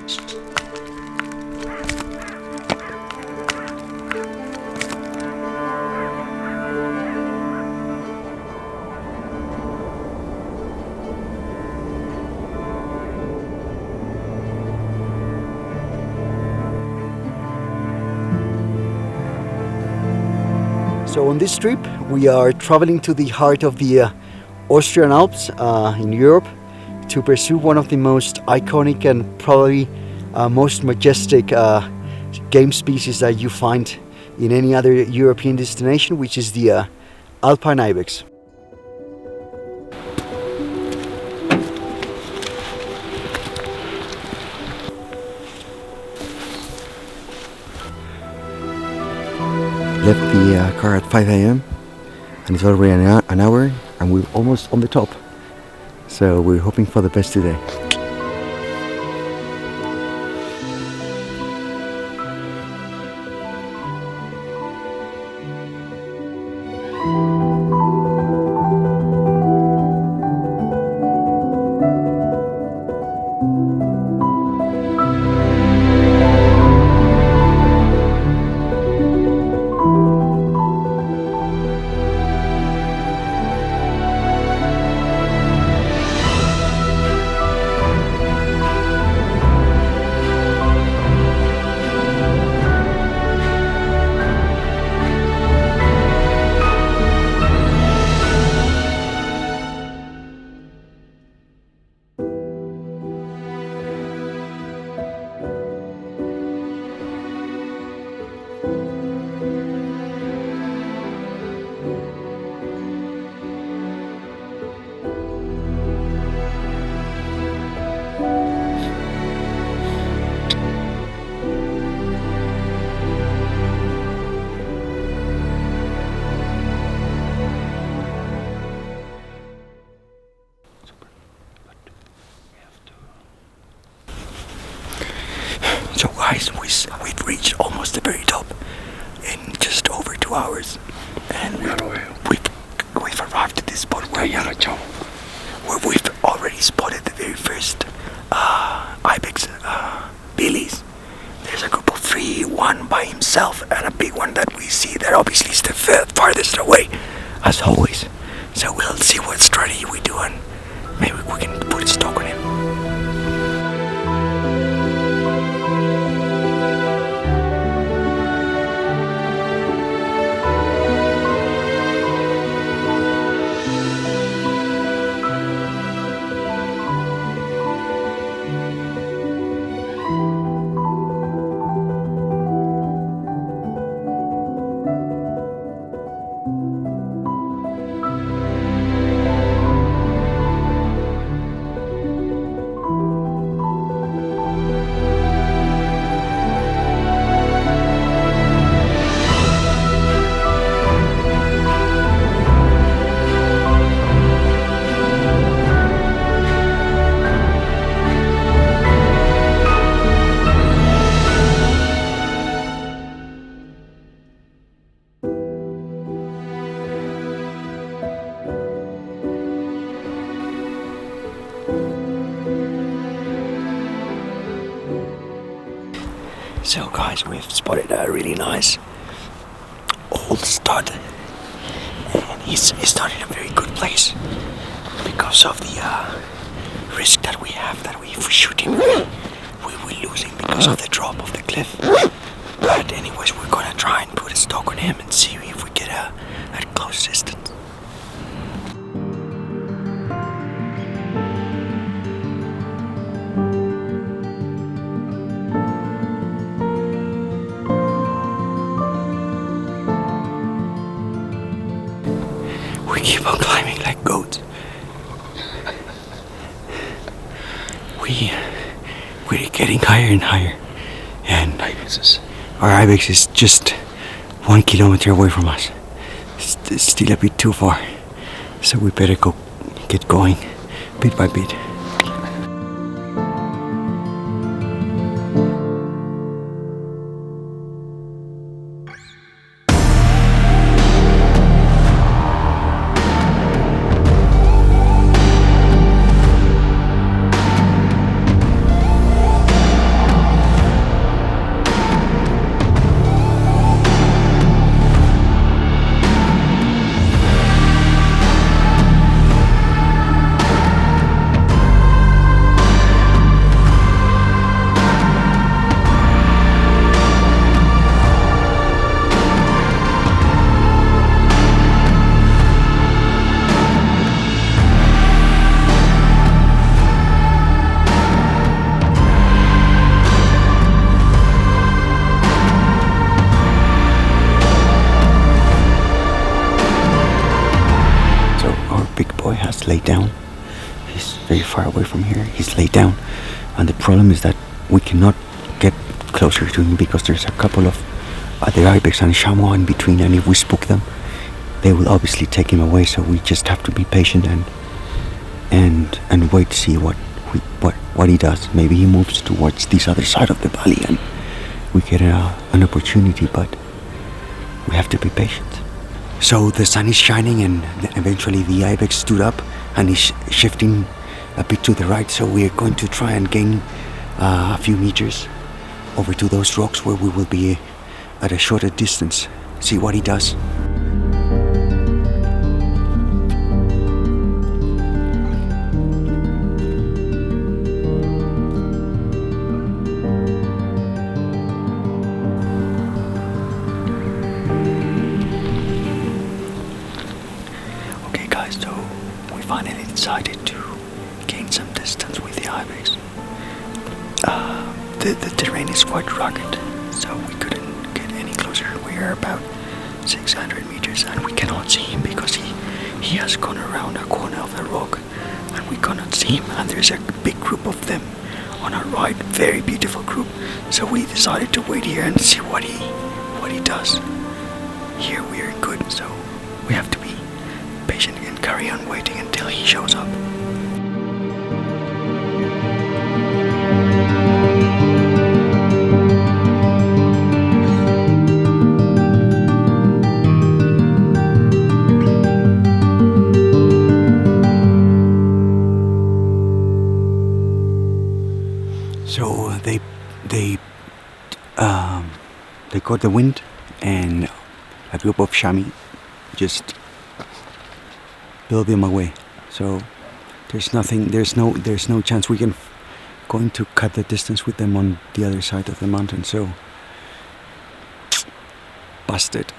So on this trip we are traveling to the heart of the Austrian Alps in Europe to pursue one of the most iconic and probably most majestic game species that you find in any other European destination, which is the Alpine Ibex. Left the car at 5 a.m. and it's already an hour and we're almost on the top. So we're hoping for the best today. So guys, we've reached almost the very top in just over 2 hours, and we've arrived at this spot where we've already spotted the very first Ibex Billies. There's a group of 3, one by himself and a big one that we see that obviously is the farthest away, as always. So we'll see what strategy we do and maybe we can put a stock on him. So guys, we've spotted a really nice old stud, and he's started in a very good place because of the risk that we have that if we shoot him, we will lose him because of the drop of the cliff. But anyways, we're gonna try and put a stock on him and see if we get at close distance. We keep on climbing like goats. We're getting higher and higher, and our Ibex is just 1 kilometer away from us. It's still a bit too far, so we better get going bit by bit. just laid down. He's very far away from here. He's laid down, and the problem is that we cannot get closer to him because there's a couple of other ibex and chamois in between, and if we spook them, they will obviously take him away. So we just have to be patient and wait to see what he does. Maybe he moves towards this other side of the valley and we get an opportunity, but we have to be patient. So the sun is shining, and eventually the ibex stood up and is shifting a bit to the right, so we are going to try and gain a few meters over to those rocks where we will be at a shorter distance, see what he does. So we finally decided to gain some distance with the ibex. The terrain is quite rugged, so we couldn't get any closer. We are about 600 meters and we cannot see him because he has gone around a corner of the rock and we cannot see him, and there's a big group of them on our right, very beautiful group. So we decided to wait here and see what he does. Here we are good, so we have to be patient and carry on waiting until he shows up. So they got the wind, and a group of chamois just blew them away. So there's no chance we can going to cut the distance with them on the other side of the mountain. So busted.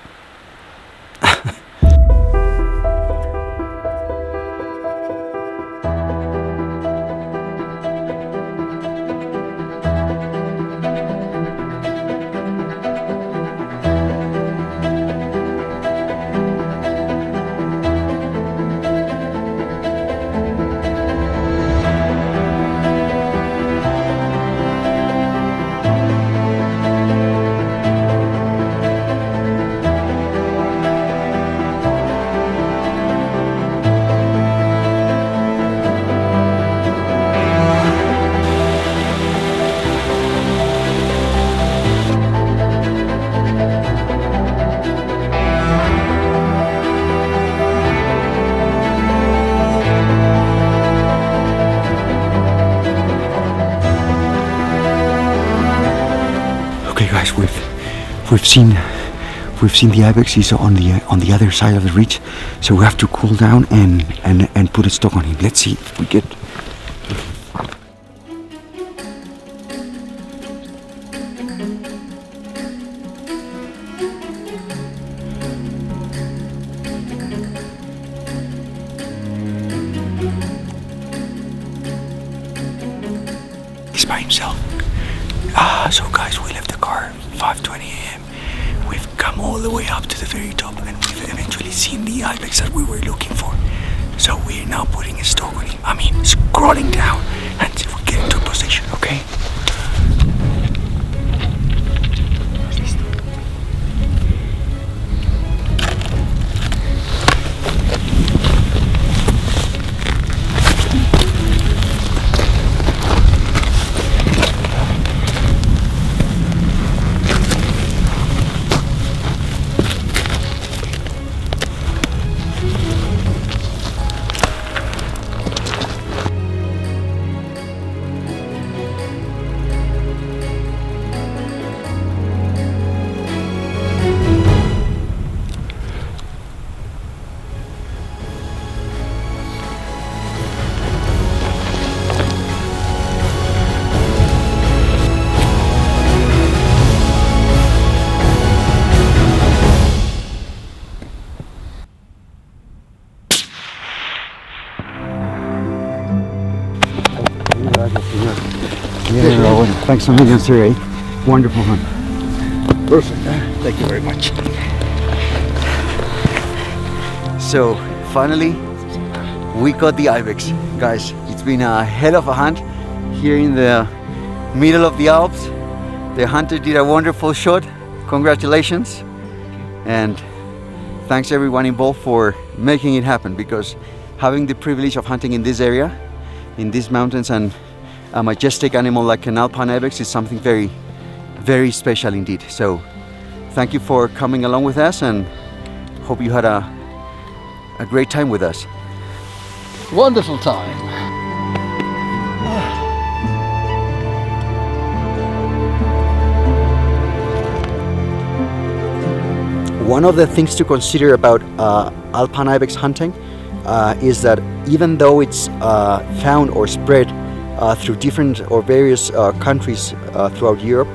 Guys, we've seen the ibex. He's on the other side of the ridge, so we have to cool down and put a stock on him. Let's see if we get. He's by himself. So guys, we left the car 5:20 a.m. We've come all the way up to the very top and we've eventually seen the ibex that we were looking for. So we're now putting a stock on him. Scrolling down and we get into position, okay? Thanks a million, sir. Wonderful hunt. Perfect. Thank you very much. So finally, we got the Ibex. Guys, it's been a hell of a hunt here in the middle of the Alps. The hunter did a wonderful shot. Congratulations. And thanks everyone involved for making it happen, because having the privilege of hunting in this area, in these mountains, and a majestic animal like an Alpine Ibex is something very, very special indeed. So thank you for coming along with us, and hope you had a great time with us. Wonderful time. One of the things to consider about Alpine Ibex hunting is that even though it's found or spread through different or various countries throughout Europe,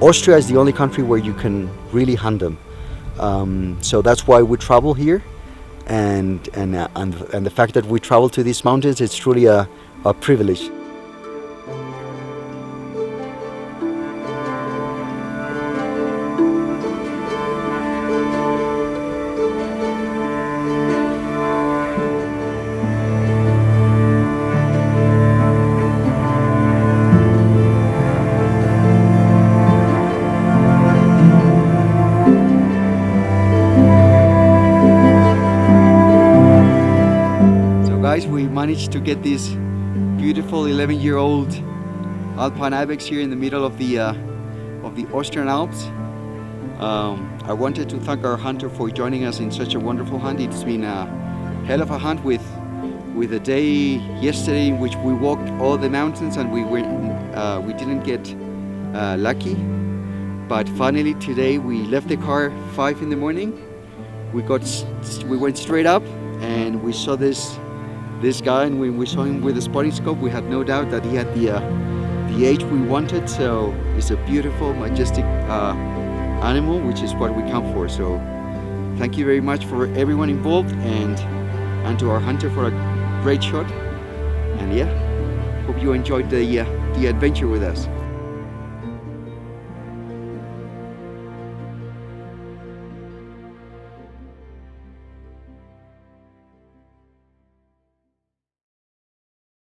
Austria is the only country where you can really hunt them. So that's why we travel here, and the fact that we travel to these mountains, it's truly a privilege. Guys, we managed to get this beautiful 11-year-old Alpine Ibex here in the middle of the Austrian Alps. I wanted to thank our hunter for joining us in such a wonderful hunt. It's been a hell of a hunt with a day yesterday in which we walked all the mountains and we didn't get lucky. But finally today we left the car 5 in the morning. We went straight up and we saw this guy, and when we saw him with a spotting scope, we had no doubt that he had the age we wanted. So it's a beautiful, majestic animal, which is what we come for. So thank you very much for everyone involved, and to our hunter for a great shot. And yeah, hope you enjoyed the adventure with us.